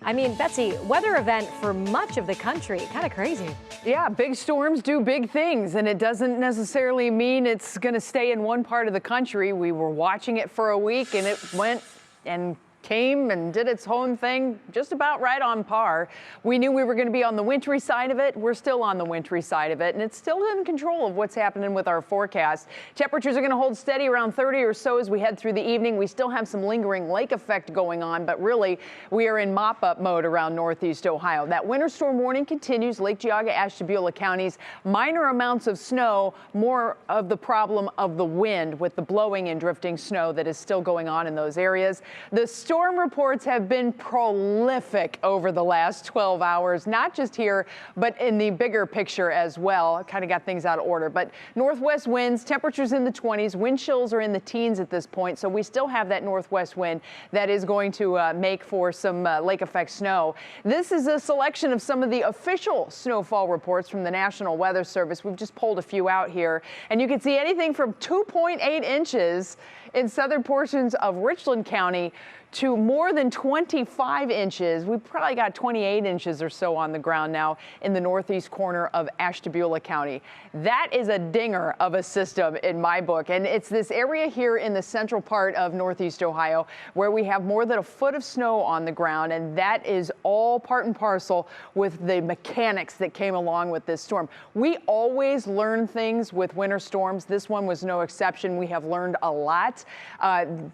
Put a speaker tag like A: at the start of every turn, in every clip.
A: I mean, Betsy, weather event for much of the country. Kind of crazy.
B: Yeah, big storms do big things, and it doesn't necessarily mean it's going to stay in one part of the country. We were watching it for a week, and it went and came and did its own thing just about right on par. We knew we were going to be on the wintry side of it. We're still on the wintry side of it, and it's still in control of what's happening with our forecast. Temperatures are going to hold steady around 30 or so as we head through the evening. We still have some lingering lake effect going on, but really we are in mop-up mode around northeast Ohio. That winter storm warning continues. Lake Geauga, Ashtabula counties, minor amounts of snow, more of the problem of the wind with the blowing and drifting snow that is still going on in those areas. The storm reports have been prolific over the last 12 hours, not just here, but in the bigger picture as well. Kind of got things out of order, but northwest winds, temperatures in the 20s, wind chills are in the teens at this point. So we still have that northwest wind that is going to make for some lake effect snow. This is a selection of some of the official snowfall reports from the National Weather Service. We've just pulled a few out here, and you can see anything from 2.8 inches in southern portions of Richland County to more than 25 inches. We've probably got 28 inches or so on the ground now in the northeast corner of Ashtabula County. That is a dinger of a system in my book. And it's this area here in the central part of northeast Ohio where we have more than a foot of snow on the ground. And that is all part and parcel with the mechanics that came along with this storm. We always learn things with winter storms. This one was no exception. We have learned a lot.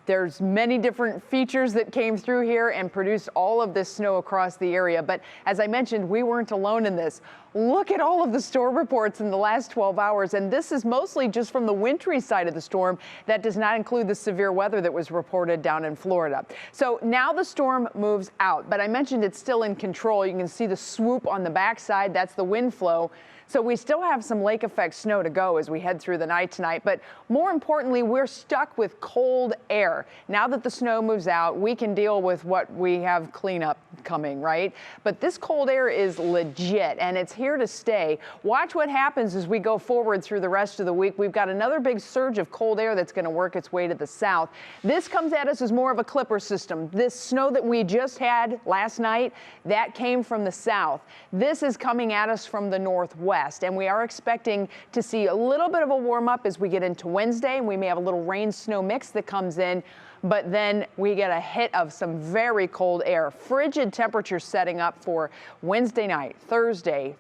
B: There's many different features that came through here and produced all of this snow across the area. But as I mentioned, we weren't alone in this. Look at all of the storm reports in the last 12 hours, and this is mostly just from the wintry side of the storm. That does not include the severe weather that was reported down in Florida. So now the storm moves out, but I mentioned it's still in control. You can see the swoop on the backside. That's the wind flow. So we still have some lake effect snow to go as we head through the night tonight. But more importantly, we're stuck with cold air. Now that the snow moves out, we can deal with what we have cleanup coming, right? But this cold air is legit, and it's here to stay. Watch what happens as we go forward through the rest of the week. We've got another big surge of cold air that's going to work its way to the south. This comes at us as more of a clipper system. This snow that we just had last night, that came from the south. This is coming at us from the northwest, and we are expecting to see a little bit of a warm up as we get into Wednesday, and we may have a little rain snow mix that comes in. But then we get a hit of some very cold air. Frigid temperatures setting up for Wednesday night, Thursday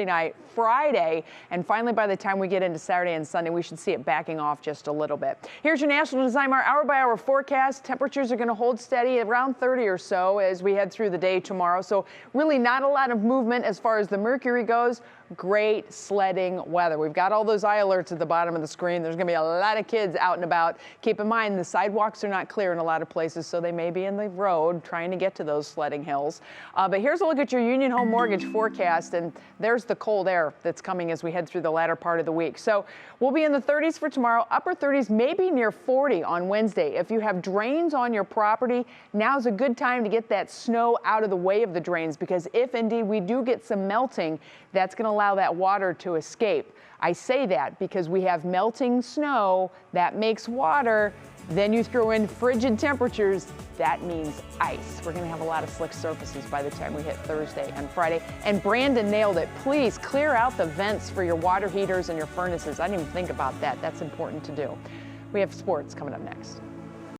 B: night, Friday, and finally by the time we get into Saturday and Sunday, we should see it backing off just a little bit. Here's your National Design Mart hour-by-hour forecast. Temperatures are going to hold steady around 30 or so as we head through the day tomorrow. So really not a lot of movement as far as the mercury goes. Great sledding weather. We've got all those eye alerts at the bottom of the screen. There's going to be a lot of kids out and about. Keep in mind the sidewalks are not clear in a lot of places, so they may be in the road trying to get to those sledding hills. But here's a look at your Union Home Mortgage forecast, and there's the cold air that's coming as we head through the latter part of the week. So we'll be in the 30s for tomorrow, upper 30s, maybe near 40 on Wednesday. If you have drains on your property, now's a good time to get that snow out of the way of the drains, because if indeed we do get some melting, that's going to allow that water to escape. I say that because we have melting snow that makes water. Then you throw in frigid temperatures, that means ice. We're going to have a lot of slick surfaces by the time we hit Thursday and Friday. And Brandon nailed it. Please clear out the vents for your water heaters and your furnaces. I didn't even think about that. That's important to do. We have sports coming up next.